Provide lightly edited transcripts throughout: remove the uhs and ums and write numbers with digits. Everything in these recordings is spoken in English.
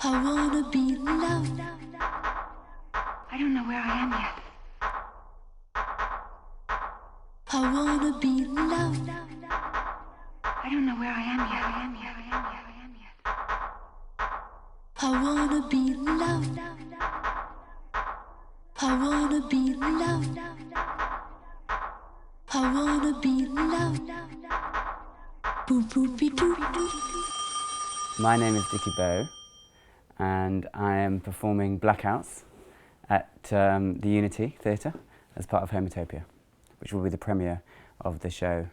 I wanna be loved. I don't know where I am yet. I wanna be loved. I don't know where I am yet. I wanna be loved. I wanna be loved. I wanna be loved. Boo boo be doo doo. My name is Dickie Beau, and I am performing Blackouts at the Unity Theatre as part of Hometopia, which will be the premiere of the show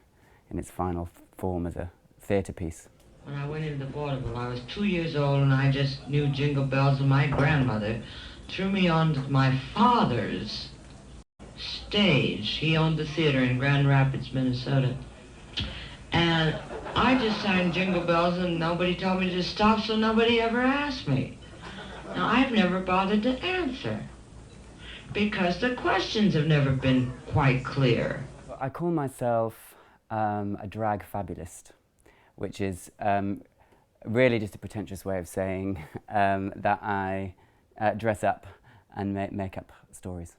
in its final form as a theatre piece. When I went into vaudeville, I was 2 years old and I just knew Jingle Bells, and my grandmother threw me onto my father's stage. He owned the theater in Grand Rapids, Minnesota. And I just sang Jingle Bells and nobody told me to stop, so nobody ever asked me. Now, I've never bothered to answer because the questions have never been quite clear. I call myself a drag fabulist, which is really just a pretentious way of saying that I dress up and make up stories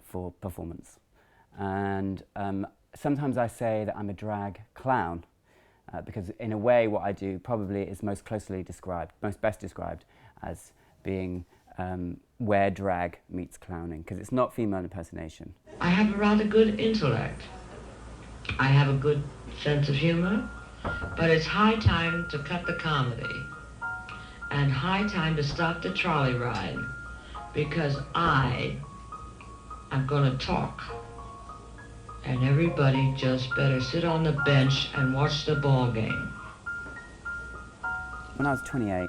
for performance. And sometimes I say that I'm a drag clown, because in a way what I do probably is most best described as being where drag meets clowning, because it's not female impersonation. I have a rather good intellect. I have a good sense of humor, but it's high time to cut the comedy and high time to stop the trolley ride, because I am going to talk. And everybody just better sit on the bench and watch the ball game. When I was 28,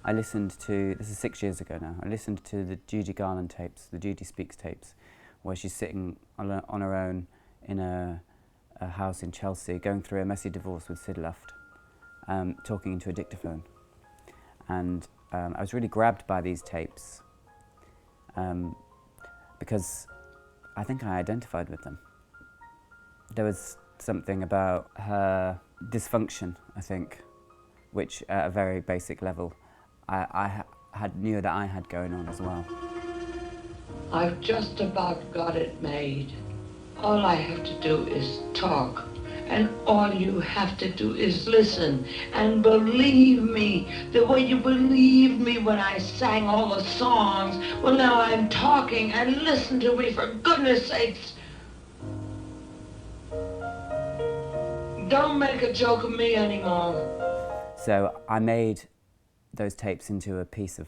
I listened to, this is 6 years ago now, I listened to the Judy Garland tapes, the Judy Speaks tapes, where she's sitting on her own in a house in Chelsea, going through a messy divorce with Sid Luft, talking into a dictaphone. And I was really grabbed by these tapes because I think I identified with them. There was something about her dysfunction, I think, which at a very basic level I knew that I had going on as well. I've just about got it made. All I have to do is talk, and all you have to do is listen and believe me the way you believed me when I sang all the songs. Well, now I'm talking, and listen to me, for goodness sakes. Don't make a joke of me anymore. So I made those tapes into a piece of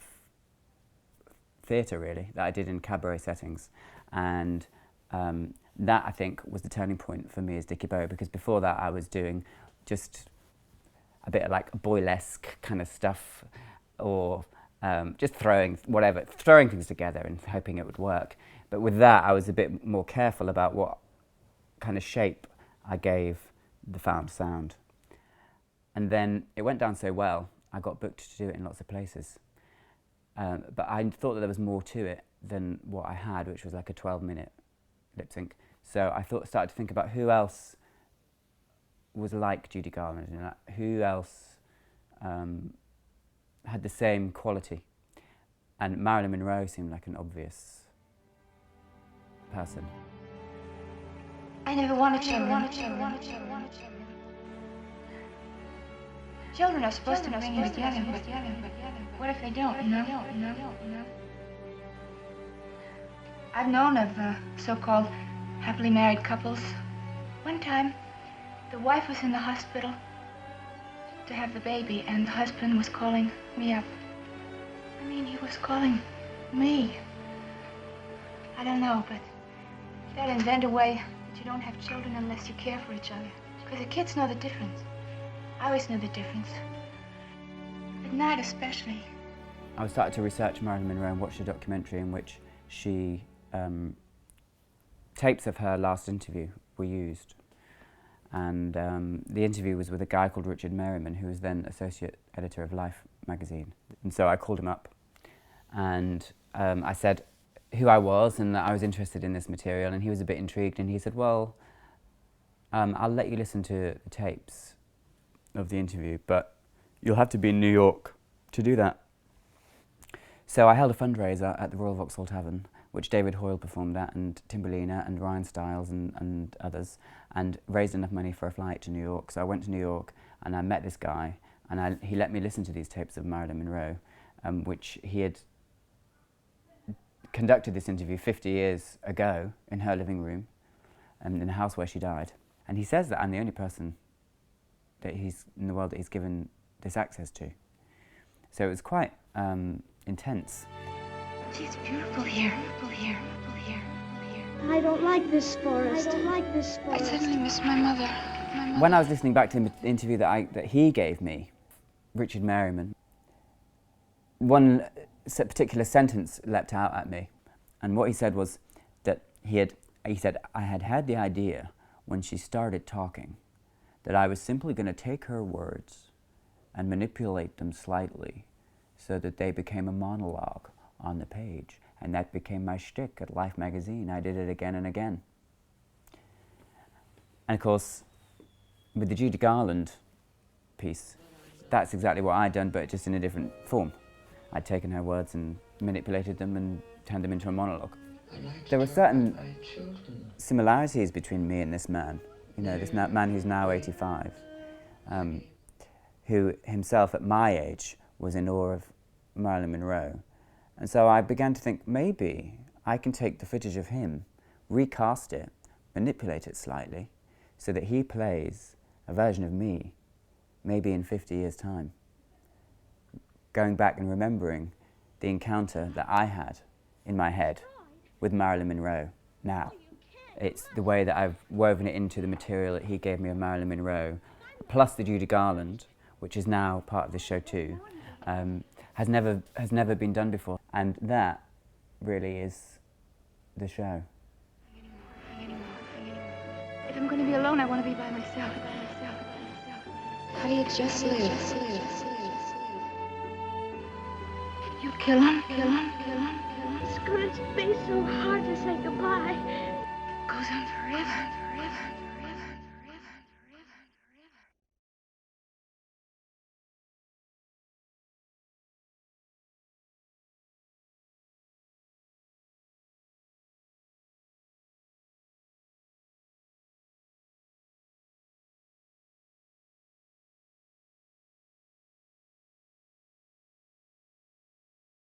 theatre, really, that I did in cabaret settings. And that, I think, was the turning point for me as Dickie Beau, because before that I was doing just a bit of like boylesque kind of stuff, or just throwing things together and hoping it would work. But with that, I was a bit more careful about what kind of shape I gave the found sound. And then it went down so well, I got booked to do it in lots of places. But I thought that there was more to it than what I had, which was like a 12-minute lip sync. So I started to think about who else was like Judy Garland, and who else had the same quality. And Marilyn Monroe seemed like an obvious person. I never wanted children. Children are supposed to bring you together, but what if they don't, you know? I've known of so-called happily married couples. One time, the wife was in the hospital to have the baby, and the husband was calling me up. I mean, he was calling me. I don't know, but they'll invent a way that you don't have children unless you care for each other. Because the kids know the difference. I always knew the difference. At night especially. I started to research Marilyn Monroe and watch a documentary in which she tapes of her last interview were used. And the interview was with a guy called Richard Merriman, who was then associate editor of Life magazine. And so I called him up and I said who I was and that I was interested in this material, and he was a bit intrigued, and he said, well, I'll let you listen to the tapes of the interview, but you'll have to be in New York to do that. So I held a fundraiser at the Royal Vauxhall Tavern, which David Hoyle performed at, and Timberlina and Ryan Stiles and others, and raised enough money for a flight to New York. So I went to New York and I met this guy, and he let me listen to these tapes of Marilyn Monroe, which he had conducted this interview 50 years ago in her living room, in the house where she died. And he says that I'm the only person that he's in the world that he's given this access to. So it was quite intense. It's beautiful here. Beautiful here. Beautiful here. Beautiful here. I don't like this forest. I don't like this I forest. suddenly miss my mother. When I was listening back to the interview that he gave me, Richard Merriman, one particular sentence leapt out at me, and what he said was that he said, I had the idea when she started talking that I was simply going to take her words and manipulate them slightly so that they became a monologue on the page, and that became my shtick at Life magazine. I did it again and again. And of course, with the Judy Garland piece, that's exactly what I'd done, but just in a different form. I'd taken her words and manipulated them and turned them into a monologue. There were certain similarities between me and this man, you know, this man who's now 85, who himself at my age was in awe of Marilyn Monroe. And so I began to think, maybe I can take the footage of him, recast it, manipulate it slightly, so that he plays a version of me, maybe in 50 years' time. Going back and remembering the encounter that I had in my head with Marilyn Monroe now. It's the way that I've woven it into the material that he gave me of Marilyn Monroe, plus the Judy Garland, which is now part of this show too, has never been done before. And that really is the show. If I'm going to be alone, I want to be by myself. How do you just live? You kill him. It's gonna be so hard to say goodbye.